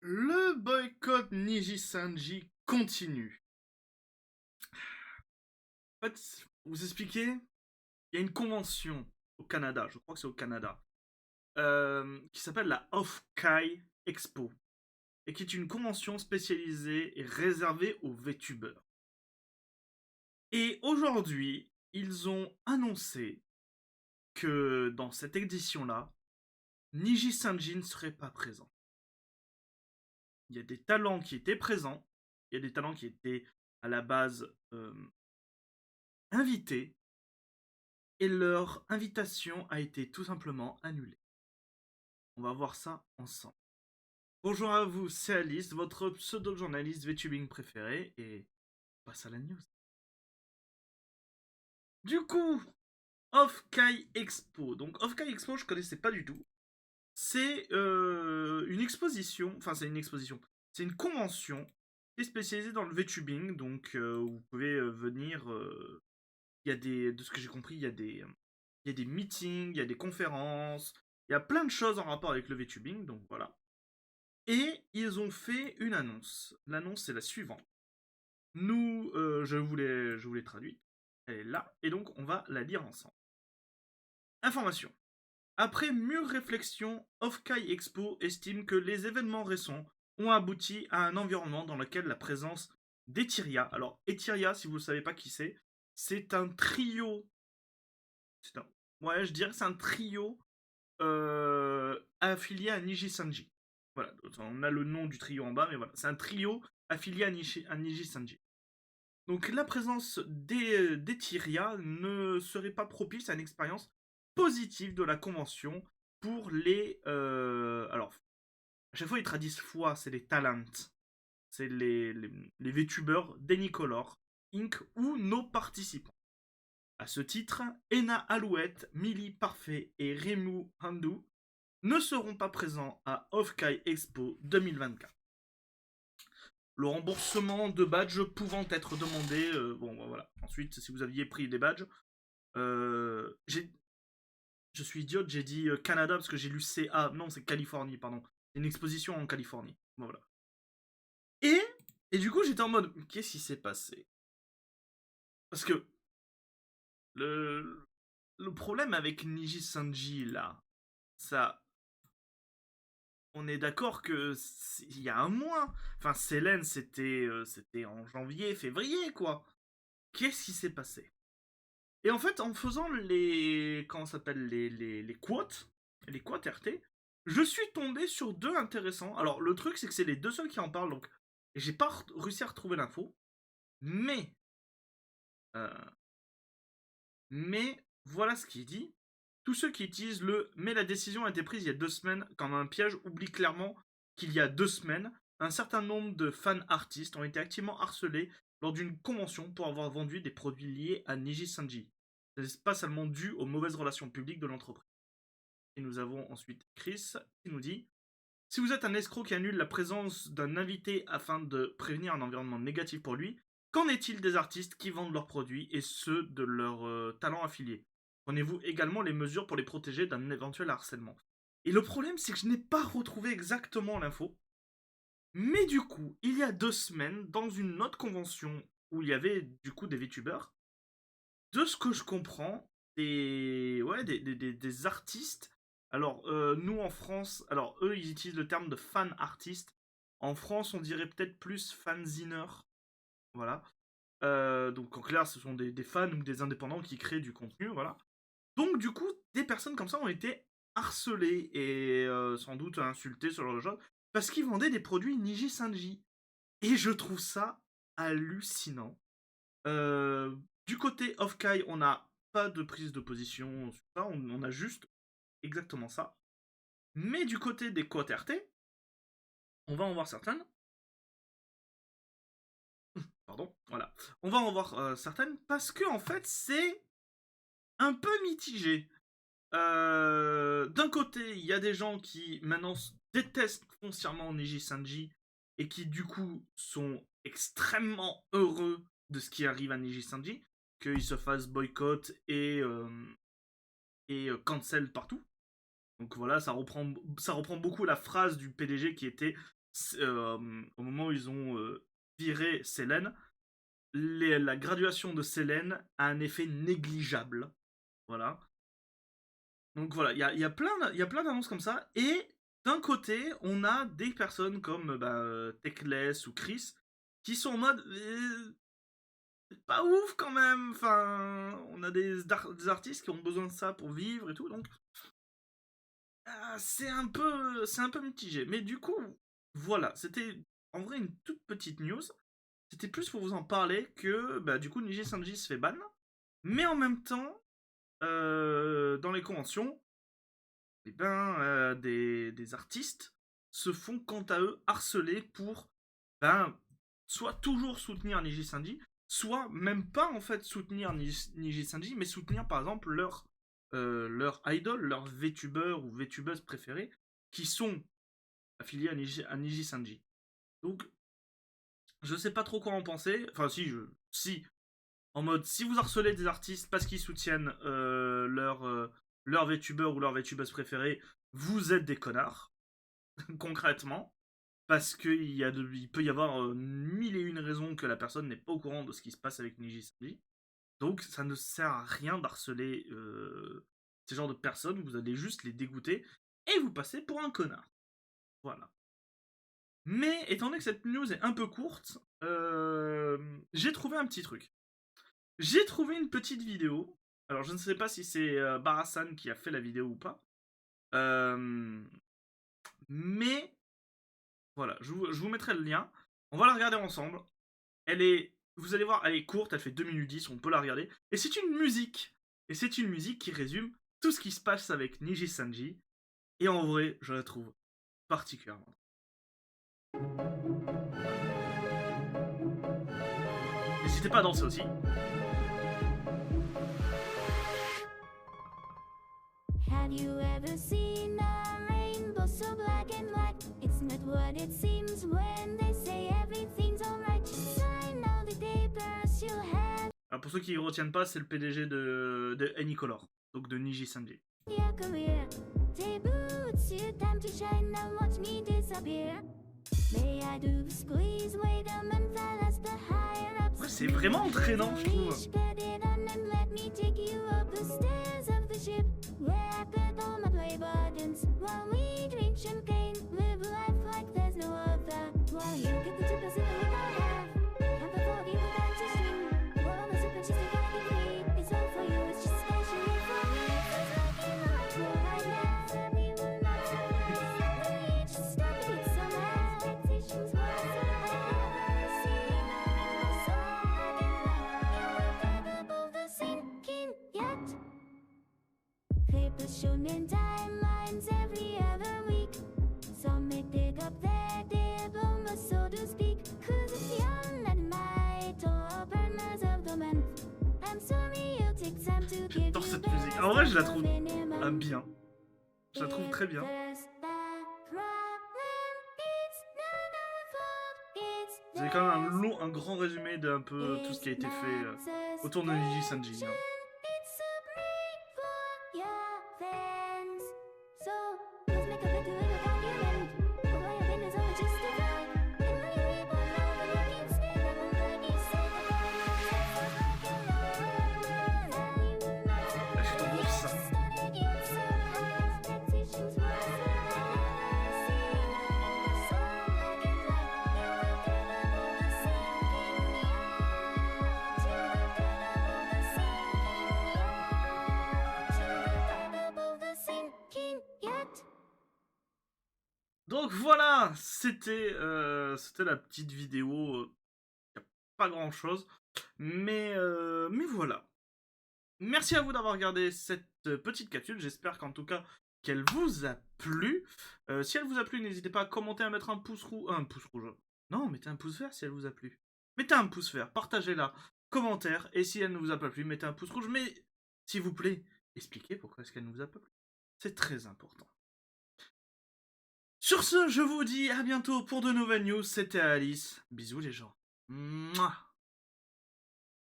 Le boycott Niji-Sanji continue. En fait, vous expliquer, il y a une convention au Canada, je crois que c'est au Canada, qui s'appelle la Off-Kai Expo, et qui est une convention spécialisée et réservée aux VTubers. Et aujourd'hui, ils ont annoncé que dans cette édition-là, Niji-Sanji ne serait pas présent. Il y a des talents qui étaient présents, il y a des talents qui étaient à la base invités, et leur invitation a été tout simplement annulée. On va voir ça ensemble. Bonjour à vous, c'est Alice, votre pseudo-journaliste VTubing préféré, et on passe à la news. Du coup, Off-Kai Expo. Donc Off-Kai Expo, je connaissais pas du tout. C'est une exposition, enfin c'est une exposition, c'est une convention qui est spécialisée dans le VTubing, donc vous pouvez venir, il y a de ce que j'ai compris, il y a des meetings, il y a des conférences, il y a plein de choses en rapport avec le VTubing, donc voilà. Et ils ont fait une annonce. L'annonce c'est la suivante. Nous, je vous l'ai traduite. Elle est là, et donc on va la lire ensemble. Information. Après mûre réflexion, Off-Kai Expo estime que les événements récents ont abouti à un environnement dans lequel la présence d'Etheria, alors Etheria, si vous ne savez pas qui c'est un trio, c'est un, ouais, je dirais c'est un trio affilié à Niji-Sanji. Voilà, on a le nom du trio en bas, mais voilà, c'est un trio affilié à Niji-Sanji. Donc la présence d'Etheria ne serait pas propice à une expérience positive de la convention pour les... alors, à chaque fois ils traduisent foi, c'est les talents. C'est les VTubers d'Enicolor, Inc. ou nos participants. À ce titre, Ena Alouette, Millie Parfait et Remu Handu ne seront pas présents à Off-Kai Expo 2024. Le remboursement de badges pouvant être demandé. Bon, voilà. Ensuite, si vous aviez pris des badges, je suis idiote, j'ai dit Canada parce que j'ai lu CA. Non, c'est Californie, pardon. C'est une exposition en Californie. Bon, voilà. Et, et du coup, j'étais en mode, qu'est-ce qui s'est passé? Parce que le problème avec Niji Sanji, là, ça. On est d'accord que il y a un mois. Enfin, Célène, c'était en janvier, février, quoi. Qu'est-ce qui s'est passé? Et en fait, en faisant les. Comment ça s'appelle les quotes RT, je suis tombé sur deux intéressants. Alors, le truc, c'est que c'est les deux seuls qui en parlent, donc. Et j'ai pas réussi à retrouver l'info. Mais. euh, mais, voilà ce qu'il dit. Tous ceux qui utilisent le mais la décision a été prise il y a 2 semaines comme un piège oublient clairement qu'il y a 2 semaines, un certain nombre de fans artistes ont été activement harcelés lors d'une convention pour avoir vendu des produits liés à Niji Sanji. Ce n'est pas seulement dû aux mauvaises relations publiques de l'entreprise. Et nous avons ensuite Chris qui nous dit: si vous êtes un escroc qui annule la présence d'un invité afin de prévenir un environnement négatif pour lui, qu'en est-il des artistes qui vendent leurs produits et ceux de leurs talents affiliés? Prenez-vous également les mesures pour les protéger d'un éventuel harcèlement? Et le problème, c'est que je n'ai pas retrouvé exactement l'info. Mais du coup, il y a 2 semaines, dans une autre convention où il y avait du coup des VTubers, de ce que je comprends, des artistes. Alors, nous en France, alors eux, ils utilisent le terme de fan artiste. En France, on dirait peut-être plus fanziner. Voilà. Donc, en clair, ce sont des fans ou des indépendants qui créent du contenu. Voilà. Donc, du coup, des personnes comme ça ont été harcelées et sans doute insultées sur leur genre parce qu'ils vendaient des produits Niji Sanji. Et je trouve ça hallucinant. Euh, du côté Off-Kai, on n'a pas de prise de position sur ça, on a juste exactement ça. Mais du côté des quotes RT, on va en voir certaines. Pardon, voilà. On va en voir certaines parce que en fait c'est un peu mitigé. D'un côté, il y a des gens qui maintenant détestent foncièrement Neji Sanji et qui du coup sont extrêmement heureux de ce qui arrive à Neji Sanji, qu'il se fasse boycott et cancel partout. Donc voilà, ça reprend beaucoup la phrase du PDG qui était au moment où ils ont viré Selene, la graduation de Selene a un effet négligeable. Voilà. Donc voilà, il y a plein d'annonces comme ça. Et d'un côté, on a des personnes comme Techless ou Chris qui sont en mode c'est pas ouf quand même. Enfin, on a des artistes qui ont besoin de ça pour vivre et tout. Donc c'est un peu mitigé. Mais du coup, voilà, c'était en vrai une toute petite news. C'était plus pour vous en parler que du coup Niji Sanji se fait ban. Mais en même temps, dans les conventions, des artistes se font quant à eux harceler pour soit toujours soutenir Niji Sanji, soit même pas en fait soutenir Niji Sanji, mais soutenir par exemple leur idol, leur VTuber ou VTubeuse préférée, qui sont affiliés à Niji Sanji. Donc, je sais pas trop quoi en penser. Enfin, si, en mode, si vous harcelez des artistes parce qu'ils soutiennent leur VTuber ou leur VTubeuse préférée, vous êtes des connards, concrètement. Parce il peut y avoir mille et une raisons que la personne n'est pas au courant de ce qui se passe avec Niji Sanji. Donc ça ne sert à rien d'harceler ces genres de personnes, vous allez juste les dégoûter et vous passez pour un connard. Voilà. Mais étant donné que cette news est un peu courte, j'ai trouvé un petit truc. J'ai trouvé une petite vidéo. Alors je ne sais pas si c'est Barasan qui a fait la vidéo ou pas. Mais voilà, je vous mettrai le lien. On va la regarder ensemble. Vous allez voir, elle est courte, elle fait 2 minutes 10, on peut la regarder. Et c'est une musique. Et c'est une musique qui résume tout ce qui se passe avec Niji Sanji. Et en vrai, je la trouve particulièrement. N'hésitez pas à danser aussi. Have you ever seen a rainbow so black and white? It's not what it seems when they say everything's alright. I know the papers you have. Alors pour ceux qui ne retiennent pas, c'est le PDG de Anycolor, donc de Niji Sanji. Ouais, c'est vraiment entraînant, je trouve. J'adore cette musique. En vrai, je la trouve bien. Je la trouve très bien. Vous avez quand même un grand résumé d'un peu tout ce qui a été fait autour de Niji Sanji. Hein. Donc voilà, c'était la petite vidéo. Pas grand chose, mais voilà. Merci à vous d'avoir regardé cette petite capsule. J'espère qu'en tout cas qu'elle vous a plu. Si elle vous a plu, n'hésitez pas à commenter, à mettre un pouce rouge. Un pouce rouge. Non, mettez un pouce vert si elle vous a plu. Mettez un pouce vert, partagez-la, commentaire. Et si elle ne vous a pas plu, mettez un pouce rouge. Mais s'il vous plaît, expliquez pourquoi est-ce qu'elle ne vous a pas plu. C'est très important. Sur ce, je vous dis à bientôt pour de nouvelles news. C'était Alice. Bisous les gens. Mouah.